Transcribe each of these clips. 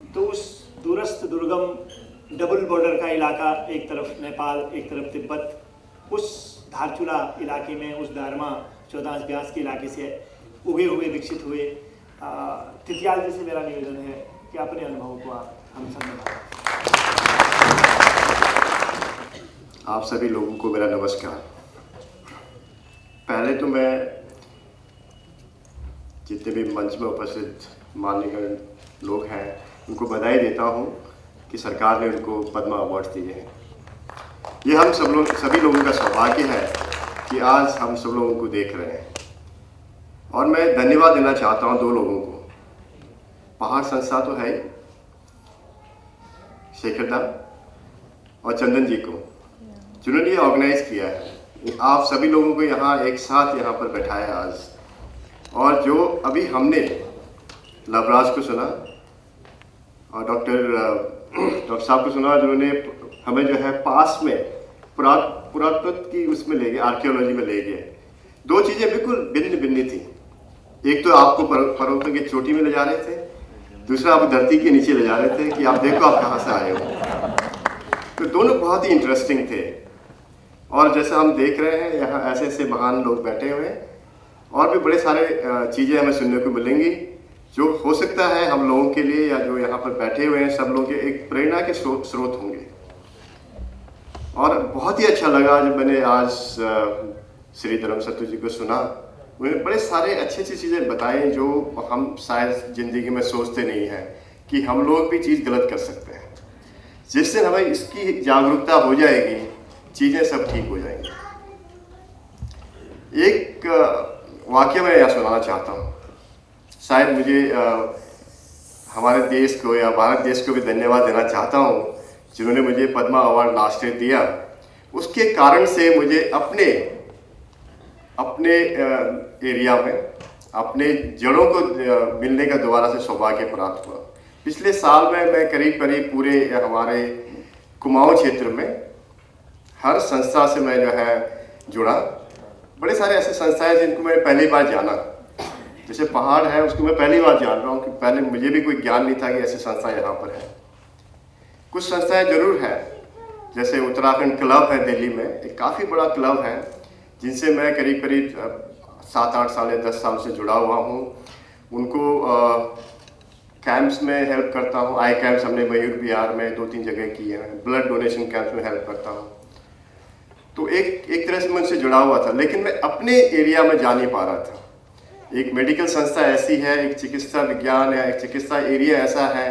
तो उस दूरस्थ दुर्गम डबल बॉर्डर का इलाका, एक तरफ नेपाल एक तरफ तिब्बत, उस धारचूला इलाके में, उस दारमा चौदांश ब्यास के इलाके से उगे हुए विकसित हुए तिथियाल जी से मेरा निवेदन है कि अपने अनुभव को आप हम सब बताएं। आप सभी लोगों को मेरा नमस्कार। पहले तो मैं जितने भी मंच में उपस्थित माननीय लोग हैं उनको बधाई देता हूं कि सरकार ने उनको पद्मा अवार्ड दिए हैं। ये हम सभी लोगों का सौभाग्य है कि आज हम सब लोगों को देख रहे हैं। और मैं धन्यवाद देना चाहता हूं दो लोगों को। पहाड़ संस्था तो है, शेखर दा और चंदन जी को, जिन्होंने ये ऑर्गेनाइज किया है। आप सभी लोगों को यहाँ एक साथ यहाँ पर बैठाया आज। और जो अभी हमने लवराज को सुना और डॉक्टर साहब को सुना, जिन्होंने हमें जो है पास में पुरातत्व की उसमें ले गए, आर्कियोलॉजी में ले गए। दो चीज़ें बिल्कुल भिन्न भिन्न थी। एक तो आपको पर्वतों की चोटी में ले जा रहे थे, दूसरा आप धरती के नीचे ले जा रहे थे कि आप देखो आप कहाँ से आए हो। तो दोनों बहुत ही इंटरेस्टिंग थे। और जैसे हम देख रहे हैं यहाँ ऐसे ऐसे महान लोग बैठे हुए हैं, और भी बड़े सारे चीज़ें हमें सुनने को मिलेंगी जो हो सकता है हम लोगों के लिए, या जो यहाँ पर बैठे हुए हैं सब लोग के एक प्रेरणा के स्रोत होंगे। और बहुत ही अच्छा लगा जब मैंने आज श्री धर्मसत्तू जी को सुना। उन्होंने बड़े सारे अच्छी चीज़ें बताई जो हम शायद ज़िंदगी में सोचते नहीं हैं कि हम लोग भी चीज़ गलत कर सकते हैं। जिस दिन हमें इसकी जागरूकता हो जाएगी, चीज़ें सब ठीक हो जाएंगी। एक वाक़या मैं यहाँ सुनाना चाहता हूँ। शायद मुझे हमारे देश को या भारत देश को भी धन्यवाद देना चाहता हूँ जिन्होंने मुझे पद्मा अवार्ड लास्ट ईयर दिया। उसके कारण से मुझे अपने एरिया में अपने जड़ों को मिलने का दोबारा से सौभाग्य प्राप्त हुआ। पिछले साल में मैं करीब पूरे हमारे कुमाऊं क्षेत्र में हर संस्था से मैं जो है जुड़ा। बड़े सारे ऐसे संस्थाएं जिनको मैं पहली बार जाना, जैसे पहाड़ है उसको मैं पहली बार जान रहा हूँ कि पहले मुझे भी कोई ज्ञान नहीं था कि ऐसी संस्था यहाँ पर है। कुछ संस्थाएं जरूर है, जैसे उत्तराखंड क्लब है दिल्ली में, एक काफ़ी बड़ा क्लब है जिनसे मैं करीब 7-8 साल या 10 साल से जुड़ा हुआ हूँ। उनको कैंप्स में हेल्प करता हूँ। आई कैंप्स हमने मयूर विहार में 2-3 जगह किए हैं। ब्लड डोनेशन कैंप्स में हेल्प करता हूँ। तो एक तरह से मैं उनसे जुड़ा हुआ था, लेकिन मैं अपने एरिया में जा नहीं पा रहा था। एक मेडिकल संस्था ऐसी है, एक चिकित्सा विज्ञान या एक चिकित्सा एरिया ऐसा है,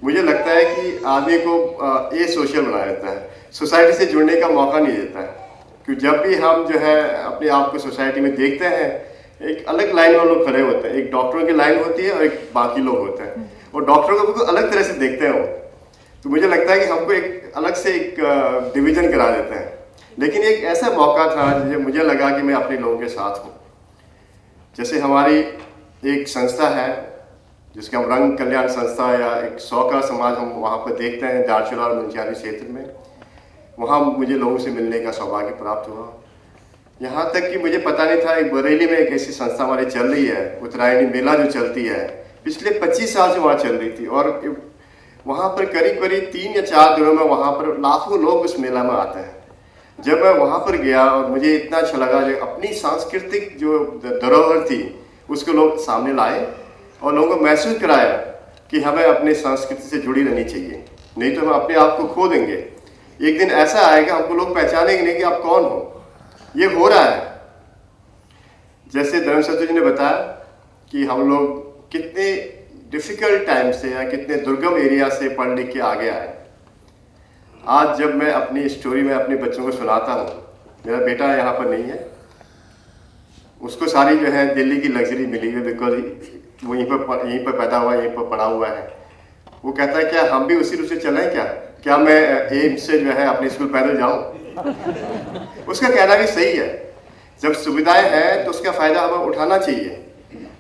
मुझे लगता है कि आदमी को ये सोशल बना देता है, सोसाइटी से जुड़ने का मौका नहीं देता है। क्योंकि जब भी हम जो है अपने आप को सोसाइटी में देखते हैं, एक अलग लाइन में लोग खड़े होते हैं। एक डॉक्टरों की लाइन होती है और एक बाकी लोग होते हैं, और डॉक्टरों को बिल्कुल अलग तरह से देखते हैं वो। तो मुझे लगता है कि हमको एक अलग से एक डिवीजन करा देते हैं। लेकिन एक ऐसा मौका था जो मुझे लगा कि मैं अपने लोगों के साथ हूँ। जैसे हमारी एक संस्था है जिसका हम रंग कल्याण संस्था या एक सौका समाज हम वहाँ पर देखते हैं दारचूला और मुंशियारी क्षेत्र में। वहाँ मुझे लोगों से मिलने का सौभाग्य प्राप्त हुआ। यहाँ तक कि मुझे पता नहीं था एक बरेली में एक ऐसी संस्था हमारी चल रही है, उत्तरायणी मेला जो चलती है, पिछले 25 साल से वहाँ चल रही थी। और वहाँ पर करीब 3 या 4 दिनों में वहाँ पर लाखों लोग उस मेला में आते हैं। जब मैं वहाँ पर गया और मुझे इतना अच्छा लगा, जो अपनी सांस्कृतिक जो धरोहर थी उसको लोग सामने लाए और लोगों को महसूस कराया कि हमें अपनी संस्कृति से जुड़ी रहनी चाहिए, नहीं तो हम अपने आप को खो देंगे। एक दिन ऐसा आएगा हमको लोग पहचानेंगे नहीं कि आप कौन हो। ये हो रहा है। जैसे धर्मसत्तू जी ने बताया कि हम लोग कितने डिफ़िकल्ट टाइम से या कितने दुर्गम एरिया से पढ़ लिख के आगे आए। आज जब मैं अपनी स्टोरी में अपने बच्चों को सुनाता हूँ, मेरा बेटा यहाँ पर नहीं है, उसको सारी जो है दिल्ली की लग्जरी मिली है, बिकॉज वो यहीं पर पैदा हुआ, यहीं पर पढ़ा हुआ है। वो कहता है क्या हम भी उसी रूट से चलें, क्या मैं एम्स से जो है अपने स्कूल पैदल जाऊँ। उसका कहना भी सही है। जब सुविधाएं हैं तो उसका फ़ायदा हमें उठाना चाहिए।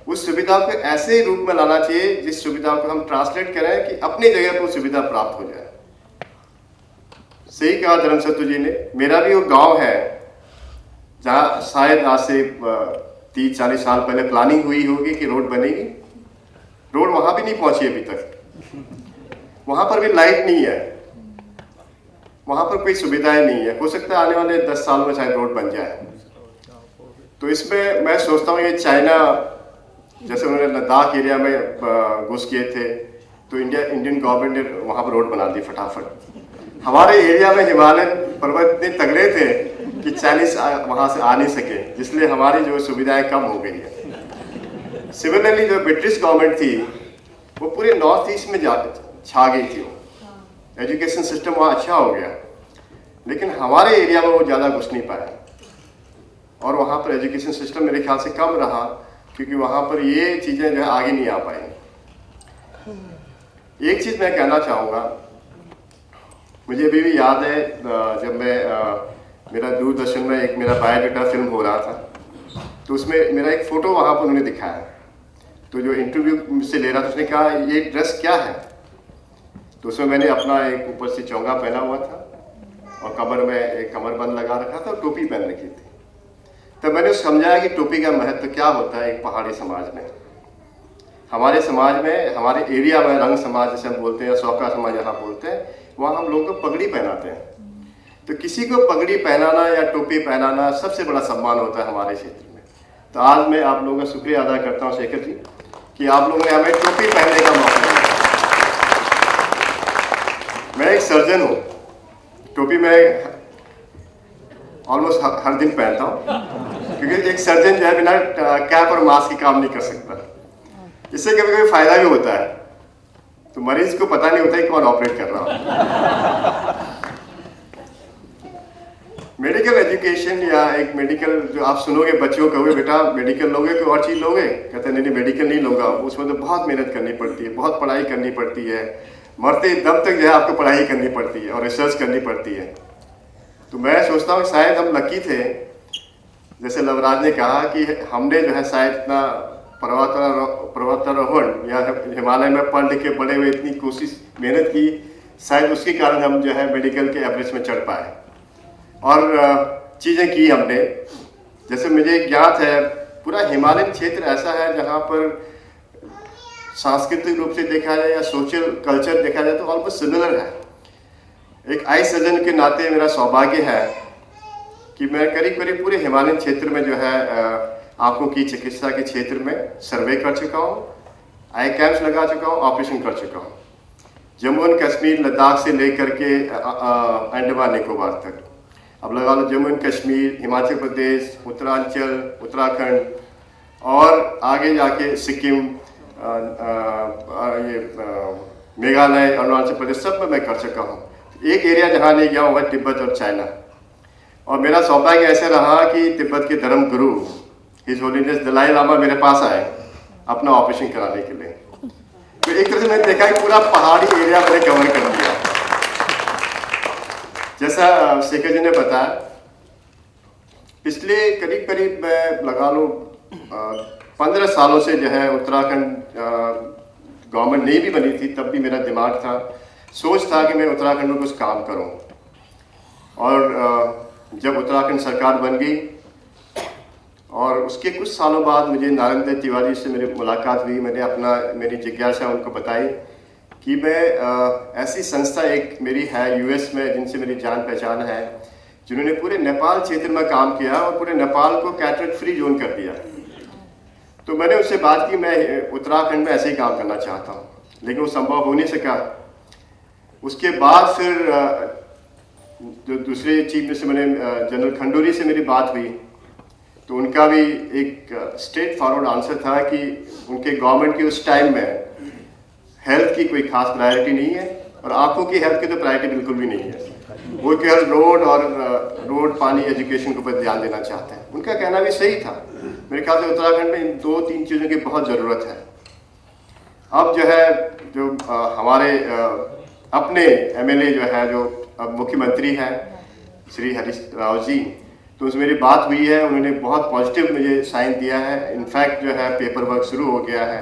उस सुविधा को ऐसे रूप में लाना चाहिए जिस सुविधा को हम ट्रांसलेट करें कि अपनी जगह पर सुविधा प्राप्त हो जाए। सही कहा धर्मसत्तू जी ने। मेरा भी वो गांव है जहाँ शायद आज से 30-40 साल पहले प्लानिंग हुई होगी कि रोड बनेगी। रोड वहाँ भी नहीं पहुँची अभी तक। वहाँ पर भी लाइट नहीं है, वहाँ पर कोई सुविधाएं नहीं है। हो सकता है आने वाले 10 साल में शायद रोड बन जाए। तो इसमें मैं सोचता हूँ ये चाइना जैसे उन्होंने लद्दाख एरिया में घुस किए थे, तो इंडियन गवर्नमेंट ने वहाँ पर रोड बना दी फटाफट। हमारे एरिया में हिमालयन पर्वत इतने तगड़े थे कि चाइनीज वहाँ से आ नहीं सके, जिसलिए हमारी जो सुविधाएं कम हो गई है। सिमिलरली जो ब्रिटिश गवर्नमेंट थी वो पूरे नॉर्थ ईस्ट में छा गई थी। वो एजुकेशन सिस्टम वहाँ अच्छा हो गया, लेकिन हमारे एरिया में वो ज़्यादा घुस नहीं पाया, और वहाँ पर एजुकेशन सिस्टम मेरे ख्याल से कम रहा, क्योंकि वहाँ पर ये चीज़ें जो है आगे नहीं आ पाई। एक चीज़ मैं कहना चाहूँगा, मुझे अभी भी याद है जब मैं मेरा दूरदर्शन में एक मेरा बायोडाटा फिल्म हो रहा था, तो उसमें मेरा एक फ़ोटो वहाँ पर उन्होंने दिखाया। तो जो इंटरव्यू मुझसे ले रहा था उसने कहा ये ड्रेस क्या है, तो उसमें मैंने अपना एक ऊपर से चोंगा पहना हुआ था और कमर में एक कमरबंद लगा रखा था और टोपी पहन रखी थी। तब मैंने समझाया कि टोपी का महत्व क्या होता है एक पहाड़ी समाज में। हमारे समाज में, हमारे एरिया में रंग समाज जैसे हम बोलते हैं, सौका समाज यहाँ बोलते हैं, वहाँ हम लोगों को पगड़ी पहनाते हैं। तो किसी को पगड़ी पहनाना या टोपी पहनाना सबसे बड़ा सम्मान होता है हमारे क्षेत्र में। तो आज मैं आप लोगों का शुक्रिया अदा करता हूँ शेखर जी कि आप लोगों ने हमें टोपी पहनने का मौका दिया। मैं एक सर्जन हूँ, टोपी मैं ऑलमोस्ट हर दिन पहनता हूँ, क्योंकि एक सर्जन जो है बिना कैप और मास्क के काम नहीं कर सकता। इससे कभी कभी फायदा भी होता है, तो मरीज को पता नहीं होता कि कौन ऑपरेट कर रहा है। मेडिकल एजुकेशन या एक मेडिकल जो आप सुनोगे, बच्चों कहोगे बेटा मेडिकल लोगे कोई और चीज़ लोगे, कहते नहीं मेडिकल नहीं लूँगा, उसमें तो बहुत मेहनत करनी पड़ती है, बहुत पढ़ाई करनी पड़ती है, मरते दम तक जो है आपको पढ़ाई करनी पड़ती है और रिसर्च करनी पड़ती है। तो मैं सोचता हूँ शायद हम लकी थे, जैसे लवराज ने कहा कि हमने जो है शायद इतना पर्वतारोहण या हिमालय में पढ़ लिख के बड़े हुए इतनी कोशिश मेहनत की, शायद उसके कारण हम जो है मेडिकल के एवरेज में चढ़ पाए और चीज़ें की हमने। जैसे मुझे ज्ञात है पूरा हिमालयन क्षेत्र ऐसा है जहाँ पर सांस्कृतिक रूप से देखा जाए या सोशल कल्चर देखा जाए तो ऑलमोस्ट सिमिलर है। एक आई सर्जन के नाते मेरा सौभाग्य है कि मैं करीब करीब पूरे हिमालयन क्षेत्र में जो है आंखों की चिकित्सा के क्षेत्र में सर्वे कर चुका हूँ, आई कैंप्स लगा चुका हूँ, ऑपरेशन कर चुका हूँ, जम्मू एंड कश्मीर, लद्दाख से लेकर के अंडमान निकोबार तक। अब लगा लो जम्मू एंड कश्मीर, हिमाचल प्रदेश, उत्तरांचल, उत्तराखंड और आगे जाके सिक्किम, मेघालय, अरुणाचल प्रदेश, सब में मैं कर चुका हूँ। एक एरिया जहाँ नहीं गया हुआ तिब्बत और चाइना, और मेरा सौभाग्य ऐसा रहा कि तिब्बत के धर्म गुरु हिज होलीनेस दलाई लामा मेरे पास आए अपना ऑपरेशन कराने के लिए। तो एक तरह से मैंने देखा कि पूरा पहाड़ी एरिया मैंने कवर कर दिया। जैसा शेखर जी ने बताया, पिछले करीब करीब लगा लो 15 सालों से जो है उत्तराखंड गवर्नमेंट नहीं भी बनी थी, तब भी मेरा दिमाग था, सोच था कि मैं उत्तराखंड में कुछ काम करूं। और जब उत्तराखंड सरकार बन गई और उसके कुछ सालों बाद मुझे नारायण तिवारी से मेरी मुलाकात हुई, मैंने मेरी जिज्ञासा उनको बताई कि मैं ऐसी संस्था एक मेरी है यूएस में जिनसे मेरी जान पहचान है, जिन्होंने पूरे नेपाल क्षेत्र में काम किया और पूरे नेपाल को कैटरेक्ट फ्री जोन कर दिया। तो मैंने उससे बात की, मैं उत्तराखंड में ऐसे ही काम करना चाहता हूँ, लेकिन वो संभव हो नहीं सका। उसके बाद फिर जो दूसरे चीफ मिनिस्टर मैंने जनरल खंडूरी से मेरी बात हुई, तो उनका भी एक स्ट्रेट फॉरवर्ड आंसर था कि उनके गवर्नमेंट की उस टाइम में हेल्थ की कोई खास प्रायोरिटी नहीं है और आंखों की हेल्थ की तो प्रायोरिटी बिल्कुल भी नहीं है। वो केवल रोड, पानी, एजुकेशन के ऊपर ध्यान देना चाहते हैं। उनका कहना भी सही था। मेरे ख्याल से उत्तराखंड में इन 2-3 चीज़ों की बहुत ज़रूरत है। अब जो है हमारे अपने एमएलए जो है, जो अब मुख्यमंत्री हैं श्री हरीश राव जी, तो उसमें मेरी बात हुई है, उन्होंने बहुत पॉजिटिव मुझे साइन दिया है। इनफैक्ट जो है पेपर वर्क शुरू हो गया है।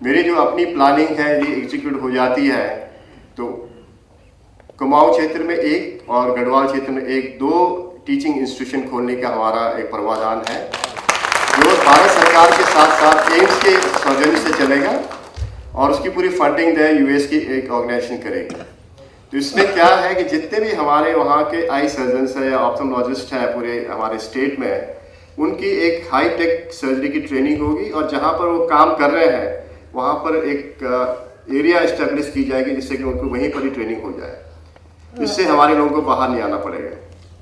मेरी जो अपनी प्लानिंग है ये एग्जीक्यूट हो जाती है तो कुमाऊं क्षेत्र में 1 और गढ़वाल क्षेत्र में 1-2 टीचिंग इंस्टीट्यूशन खोलने का हमारा एक प्रावधान है, जो भारत सरकार के साथ साथ एम्स के सौजन्य से चलेगा और उसकी पूरी फंडिंग जो है यूएस की एक ऑर्गेनाइजेशन करेगी। तो इसमें क्या है कि जितने भी हमारे वहाँ के आई सर्जन्स हैं या ऑप्थेल्मोलॉजिस्ट हैं पूरे हमारे स्टेट में, उनकी एक हाई टेक सर्जरी की ट्रेनिंग होगी और जहाँ पर वो काम कर रहे हैं वहाँ पर एक एरिया इस्टेब्लिश की जाएगी जिससे कि उनको वहीं पर ही ट्रेनिंग हो जाए। इससे हमारे लोगों को बाहर नहीं आना पड़ेगा।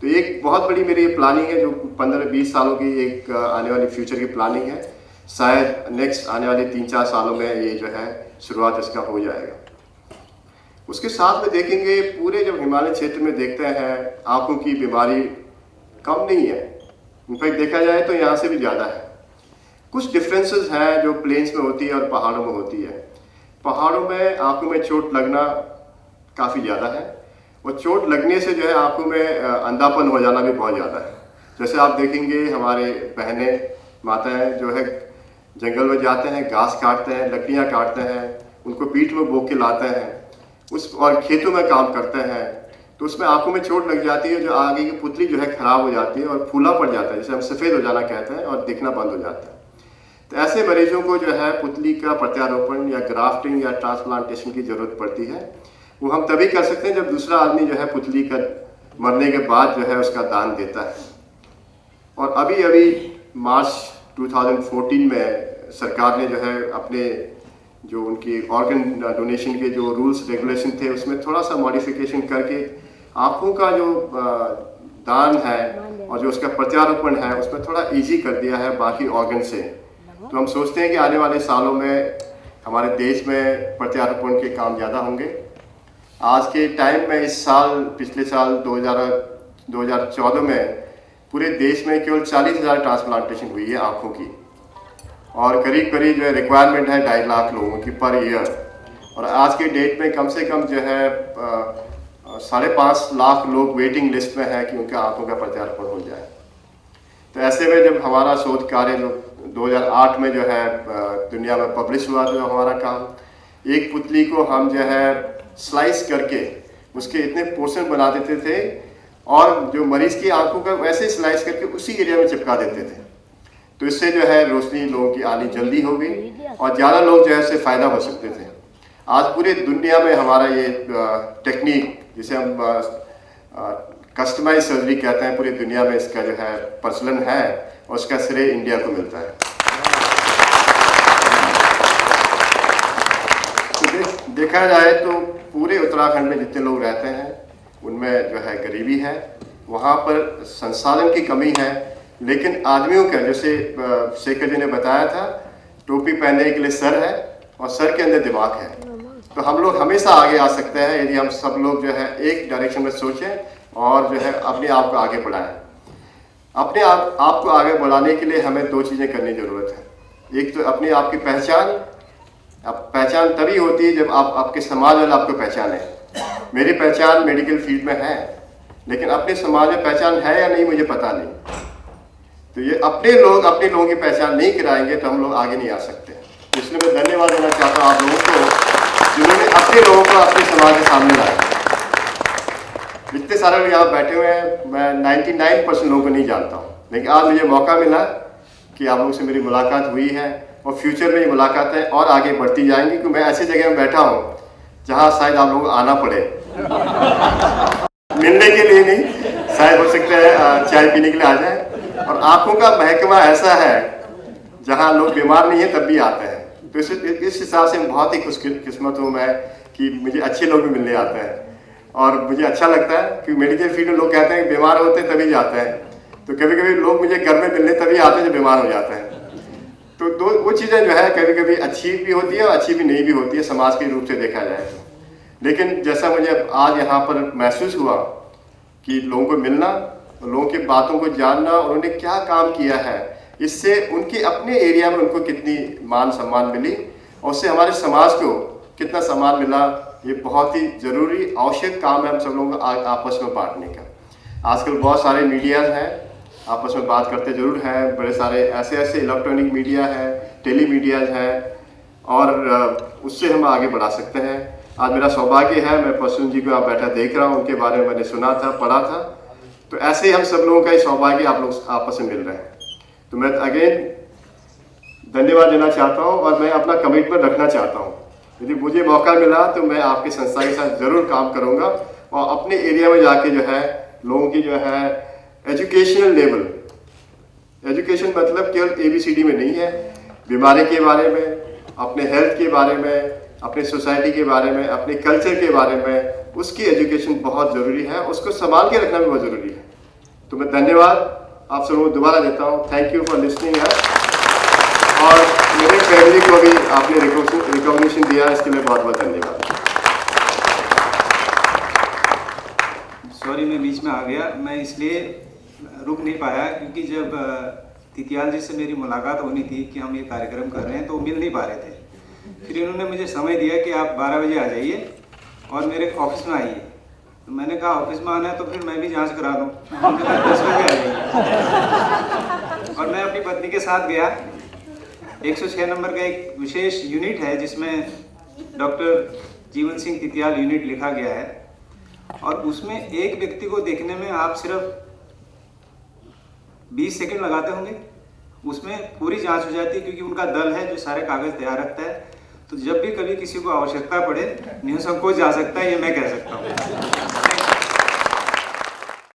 तो एक बहुत बड़ी मेरी प्लानिंग है जो 15-20 सालों की एक आने वाली फ्यूचर की प्लानिंग है। शायद नेक्स्ट आने वाले 3-4 सालों में ये जो है शुरुआत इसका हो जाएगा। उसके साथ में देखेंगे पूरे जब हिमालय क्षेत्र में देखते हैं आँखों की बीमारी कम नहीं है, इनफैक्ट देखा जाए तो यहाँ से भी ज़्यादा है। कुछ डिफरेंसेस हैं जो प्लेन्स में होती है और पहाड़ों में होती है। पहाड़ों में आँखों में चोट लगना काफ़ी ज़्यादा है और चोट लगने से जो है आँखों में अंधापन हो जाना भी बहुत ज़्यादा है। जैसे आप देखेंगे हमारे बहनें माताएं जो है जंगल में जाते हैं, घास काटते हैं, लकड़ियाँ काटते हैं, उनको पीठ में बोक के लाते हैं और खेतों में काम करते हैं, तो उसमें आंखों में चोट लग जाती है, जो आगे की पुतली जो है खराब हो जाती है और फूला पड़ जाता है, जिसे हम सफ़ेद हो जाना कहते हैं, और दिखना बंद हो जाता है। तो ऐसे मरीजों को जो है पुतली का प्रत्यारोपण या ग्राफ्टिंग या ट्रांसप्लांटेशन की ज़रूरत पड़ती है। वो हम तभी कर सकते हैं जब दूसरा आदमी जो है पुतली का मरने के बाद जो है उसका दान देता है। और अभी मार्च 2014 में सरकार ने जो है अपने जो उनकी ऑर्गन डोनेशन के जो रूल्स रेगुलेशन थे उसमें थोड़ा सा मॉडिफिकेशन करके आँखों का जो दान है और जो उसका प्रत्यारोपण है उसमें थोड़ा इजी कर दिया है बाकी ऑर्गन से। तो हम सोचते हैं कि आने वाले सालों में हमारे देश में प्रत्यारोपण के काम ज़्यादा होंगे। आज के टाइम में इस साल पिछले साल 2014 में पूरे देश में केवल 40,000 ट्रांसप्लांटेशन हुई है आँखों की, और करीब जो है रिक्वायरमेंट है 2.5 लाख लोगों की पर ईयर। और आज के डेट में कम से कम जो है 5.5 लाख लोग वेटिंग लिस्ट में है कि उनका आँखों का प्रत्यारोपण हो जाए। तो ऐसे में जब हमारा शोध कार्य जो 2008 में जो है दुनिया में पब्लिश हुआ, तो हमारा काम एक पुतली को हम जो है स्लाइस करके उसके इतने पोर्शन बना देते थे और जो मरीज़ की आँखों का वैसे स्लाइस करके उसी एरिया में चिपका देते थे। तो इससे जो है रोशनी लोगों की आनी जल्दी हो गई और ज़्यादा लोग जो है इससे फ़ायदा हो सकते थे। आज पूरे दुनिया में हमारा ये टेक्निक जिसे हम कस्टमाइज सर्जरी कहते हैं, पूरी दुनिया में इसका जो है प्रचलन है और उसका श्रेय इंडिया को मिलता है। तो देखा जाए तो पूरे उत्तराखंड में जितने लोग रहते हैं उनमें जो है गरीबी है, वहाँ पर संसाधन की कमी है, लेकिन आदमियों का जैसे शेखर जी ने बताया था, टोपी पहनने के लिए सर है और सर के अंदर दिमाग है। तो हम लोग हमेशा आगे आ सकते हैं यदि हम सब लोग जो है एक डायरेक्शन में सोचें और जो है अपने आप को आगे बढ़ाएं। अपने आप को आगे बढ़ाने के लिए हमें 2 चीज़ें करने की ज़रूरत है। एक तो अपने आप की पहचान। अब पहचान तभी होती है जब आपके समाज वाले आपको पहचाने। मेरी पहचान मेडिकल फील्ड में है, लेकिन अपने समाज में पहचान है या नहीं मुझे पता नहीं। तो ये अपने लोगों की पहचान नहीं कराएंगे तो हम लोग आगे नहीं आ सकते। इसलिए मैं धन्यवाद देना चाहता हूँ आप लोगों को जिन्होंने अपने लोगों को अपने समाज के सामने लाया। जितने सारे लोग यहाँ बैठे हुए हैं मैं 99% लोगों को नहीं जानता हूँ, लेकिन आज मुझे मौका मिला कि आप लोगों से मेरी मुलाकात हुई है और फ्यूचर में ये मुलाकातें और आगे बढ़ती जाएंगी, क्योंकि मैं ऐसी जगह में बैठा हूँ जहाँ शायद आप लोगों को आना पड़े मिलने के लिए नहीं, शायद हो सकता है चाय पीने के लिए आ जाए। और आँखों का महकमा ऐसा है जहाँ लोग बीमार नहीं है तब भी आते हैं। तो इस हिसाब से बहुत ही खुशकिस्मत हूँ मैं कि मुझे अच्छे लोग भी मिलने आते हैं और मुझे अच्छा लगता है कि मेडिकल फील्ड में लोग कहते हैं कि बीमार होते हैं तभी जाते हैं, तो कभी कभी लोग मुझे घर में मिलने तभी आते हैं जब बीमार हो जाते हैं। तो वो चीज़ें जो है कभी कभी अच्छी भी होती है और अच्छी भी नहीं भी होती है समाज के रूप से देखा जाए तो। लेकिन जैसा मुझे आज यहाँ पर महसूस हुआ कि लोगों को मिलना, लोगों की बातों को जानना, उन्होंने क्या काम किया है, इससे उनके अपने एरिया में उनको कितनी मान सम्मान मिली और उससे हमारे समाज को कितना सम्मान मिला, ये बहुत ही ज़रूरी आवश्यक काम है हम सब लोगों को आपस में बांटने का। आजकल बहुत सारे मीडियाज़ हैं, आपस में बात करते ज़रूर हैं, बड़े सारे ऐसे इलेक्ट्रॉनिक मीडिया है, टेली मीडियाज़ हैं और उससे हम आगे बढ़ा सकते हैं। आज मेरा सौभाग्य है, मैं प्रसून जी को आप बैठा देख रहा हूँ, उनके बारे में मैंने सुना था, पढ़ा था। तो ऐसे ही हम सब लोगों का ये सौभाग्य आप लोग आपस में मिल रहे हैं। तो मैं अगेन धन्यवाद देना चाहता हूँ और मैं अपना कमिटमेंट रखना चाहता हूँ यदि मुझे मौका मिला तो मैं आपकी संस्था के साथ ज़रूर काम करूँगा और अपने एरिया में जाके जो है लोगों की जो है एजुकेशनल लेवल, एजुकेशन मतलब केवल ABCD में नहीं है, बीमारी के बारे में, अपने हेल्थ के बारे में, अपने सोसाइटी के बारे में, अपने कल्चर के बारे में, उसकी एजुकेशन बहुत ज़रूरी है, उसको संभाल के रखना भी बहुत ज़रूरी है। तो मैं धन्यवाद आप सबको दोबारा देता हूँ। थैंक यू फॉर लिसनिंग है, और मेरे फैमिली को भी आपने रिकॉग्निशन दिया, इसके लिए बहुत बहुत धन्यवाद। सॉरी मैं बीच में आ गया, मैं इसलिए रुक नहीं पाया क्योंकि जब तितियाल जी से मेरी मुलाकात होनी थी कि हम ये कार्यक्रम कर रहे हैं तो वो मिल नहीं पा रहे थे। फिर इन्होंने मुझे समय दिया कि आप 12 बजे आ जाइए और मेरे ऑफिस में आइए। तो मैंने कहा ऑफिस में आना है तो फिर मैं भी जांच करा दूँ। 10 बजे आ जाइए और मैं अपनी पत्नी के साथ गया। 106 नंबर का एक विशेष यूनिट है जिसमें डॉक्टर जीवन सिंह तितियाल यूनिट लिखा गया है, और उसमें एक व्यक्ति को देखने में आप सिर्फ 20 सेकंड लगाते होंगे, उसमें पूरी जांच हो जाती है क्योंकि उनका दल है जो सारे कागज तैयार रखता है। तो जब भी कभी किसी को आवश्यकता पड़े निसंकोच जा सकता है, ये मैं कह सकता हूँ।